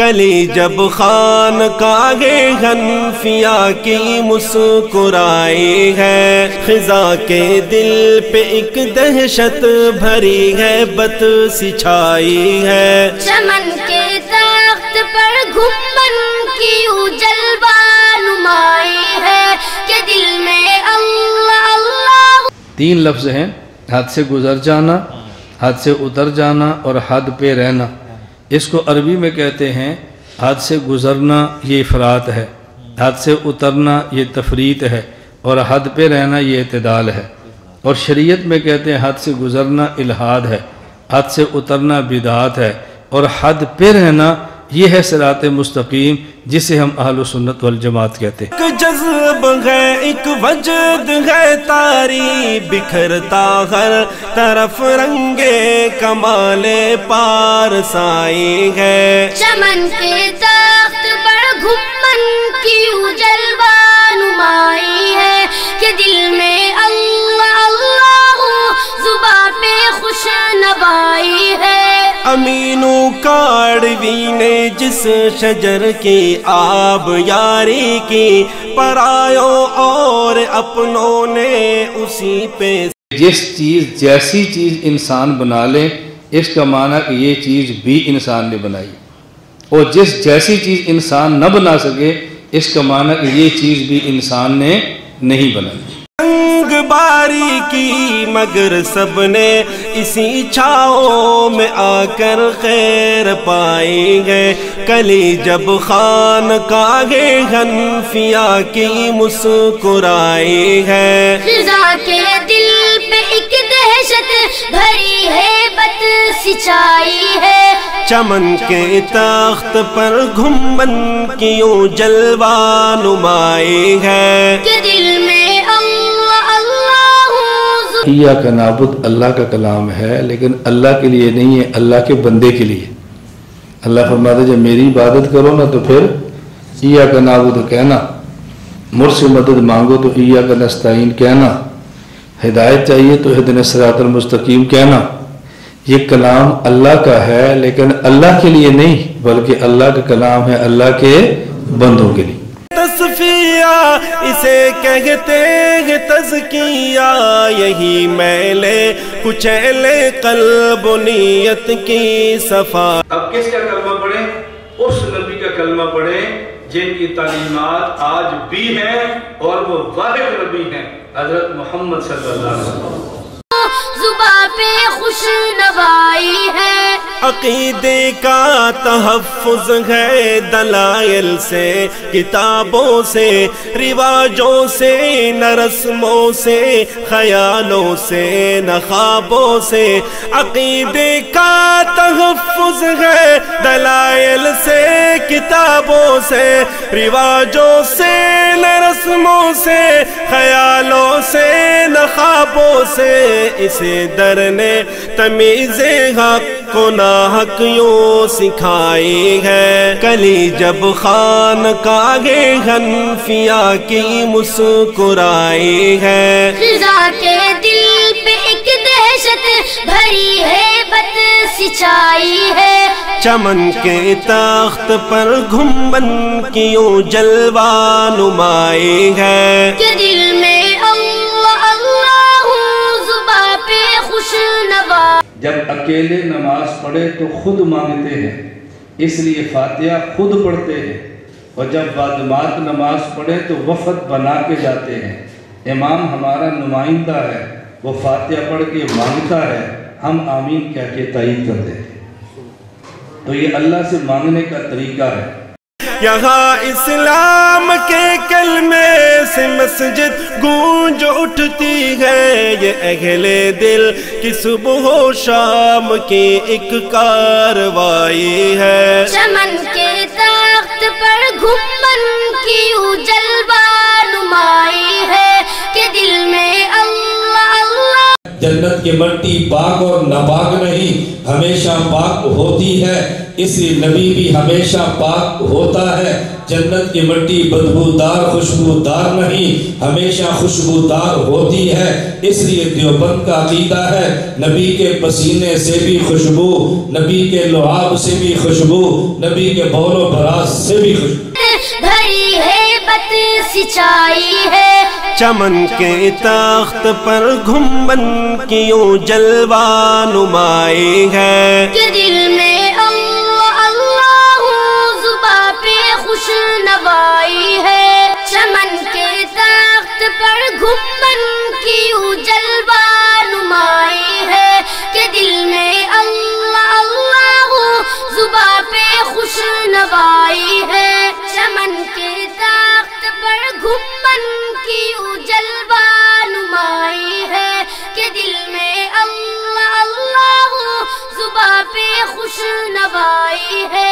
کلی جب خانقاہ حنفیہ کی مسکرائی ہے، خزاں کے دل پہ ایک دہشت بھری ہے، بت سی چھائی ہے۔ چمن کے درخت پر گھمن کی جلوہ نمائی ہے کہ دل میں اللہ اللہ۔ 3 لفظ ہیں، حد سے گزر جانا، حد سے اتر جانا اور حد پہ رہنا۔ اس کو عربی میں کہتے ہیں حد سے گزرنا، یہ افراط ہے، حد سے اترنا یہ تفریط ہے، اور حد پہ رہنا یہ اعتدال ہے۔ اور شریعت میں کہتے ہیں حد سے گزرنا الحاد ہے، حد سے اترنا بدعات ہے، اور حد پہ رہنا یہ ہے صراط مستقیم، جسے ہم اہل سنت والجماعت کہتے ہیں۔ ایک جذب ہے، ایک وجد ہے طاری، بکھرتا ہر طرف رنگے کمال پارسائی ہے۔ چمن کے درخت پر گھمن کی جلوہ نمائی ہے کہ دل میں اللہ اللہ، زباں پہ خوش نوائی ہے۔ امینو کاڑوی نے جس شجر کی آب یاری کی، پرایوں اور اپنوں نے اسی پہ۔ جس چیز جیسی چیز انسان بنا لے، اس کا معنی کہ یہ چیز بھی انسان نے بنائی، اور جس جیسی چیز انسان نہ بنا سکے، اس کا معنی کہ یہ چیز بھی انسان نے نہیں بنائی۔ رنگ باری کی مگر سب نے اسی چھاؤں میں آ کر خیر پائی ہے، کلی جب خانقاہ حنفیہ کی مسکرائی ہے۔ خزاں کے دل پہ ایک دہشت بھری ہے، بت سی چھائی ہے۔ چمن کے تخت پر گھمن کی جلوہ نمائی ہے کہ دل میں اللہ اللہ۔ ایاک نعبد اللہ کا کلام ہے، لیکن اللہ کے لیے نہیں ہے، اللہ کے بندے کے لیے۔ اللہ فرماتا ہے جب میری عبادت کرو نا تو پھر ایاک نعبد کہنا، مجھ سے مدد مانگو تو ایاک نستعین کہنا، ہدایت چاہیے تو اہدنا الصراط المستقیم کہنا۔ یہ کلام اللہ کا ہے، لیکن اللہ کے لیے نہیں، بلکہ اللہ کا کلام ہے اللہ کے بندوں کے لیے۔ تصفیہ اسے کہتے ہیں، تزکیہ یہی میلے کچیلے قلب و نیت کی صفا۔ اب کس کا کلمہ پڑھیں؟ اس نبی کا کلمہ پڑھیں جن کی تعلیمات آج بھی ہیں، اور وہ واحد نبی ہیں، حضرت محمد صلی اللہ علیہ وسلم۔ زباں پہ خوش نوائی ہے۔ عقیدے کا تحفظ ہے دلائل سے، کتابوں سے، رواجوں سے، نہ رسموں سے، خیالوں سے، نہ خوابوں سے۔ عقیدے کا تحفظ ہے دلائل سے، کتابوں سے، رواجوں سے، نہ رسموں سے، خیالوں سے، نہ خوابوں سے۔ اسے در نے تمیز حق و ناحق یوں سکھائی ہے، کلی جب خانقاہ حنفیہ کی مسکرائی ہے۔ خزاں کے دل پہ ایک دہشت بھری ہے، بت سی چھائی ہے۔ چمن کے تخت پر گھمن کی جلوہ نمائی ہے کہ دل میں اللہ اللہ، زباں پہ خوش نوا۔ جب اکیلے نماز پڑھے تو خود مانگتے ہیں، اس لیے فاتحہ خود پڑھتے ہیں، اور جب بعد نماز پڑھے تو وفد بنا کے جاتے ہیں۔ امام ہمارا نمائندہ ہے، وہ فاتحہ پڑھ کے مانگتا ہے، ہم آمین کہہ کے تائید کرتے ہیں۔ تو یہ اللہ سے مانگنے کا طریقہ ہے۔ یہاں اسلام کے کلمے سے مسجد گونج اٹھتی ہے، یہ اہل دل کی صبح و شام کی ایک کاروائی ہے۔ چمن کے درخت پر گھمن کی جلوہ نمائی ہے کہ دل میں اللہ اللہ۔ جنت کی مٹی پاک اور ناپاک نہیں، ہمیشہ پاک ہوتی ہے، اس لیے نبی بھی ہمیشہ پاک ہوتا ہے۔ جنت کی مٹی بدبودار خوشبودار نہیں، ہمیشہ خوشبودار ہوتی ہے، اس لیے دیوبند کا عقیدہ ہے نبی کے پسینے سے بھی خوشبو، نبی کے لعاب سے بھی خوشبو، نبی کے بول و براز سے بھی خوشبو۔ بھری ہے بت سچائی ہے، چمن کے تخت پر گھمبن کی یوں جلوہ نمائی ہے، کہ دل میں اللہ اللہ زباں پہ خوش نوائی ہے۔ چمن کے تخت پر گھمبن کی یوں جلوہ نمائی ہے، کہ دل میں اللہ اللہ زباں پہ خوش نوائی ہے۔ چمن کے تخت پر گھمبن کی یوں جلوہ نمائی ہے، کہ دل میں اللہ اللہ زباں پہ خوش نوائی ہے۔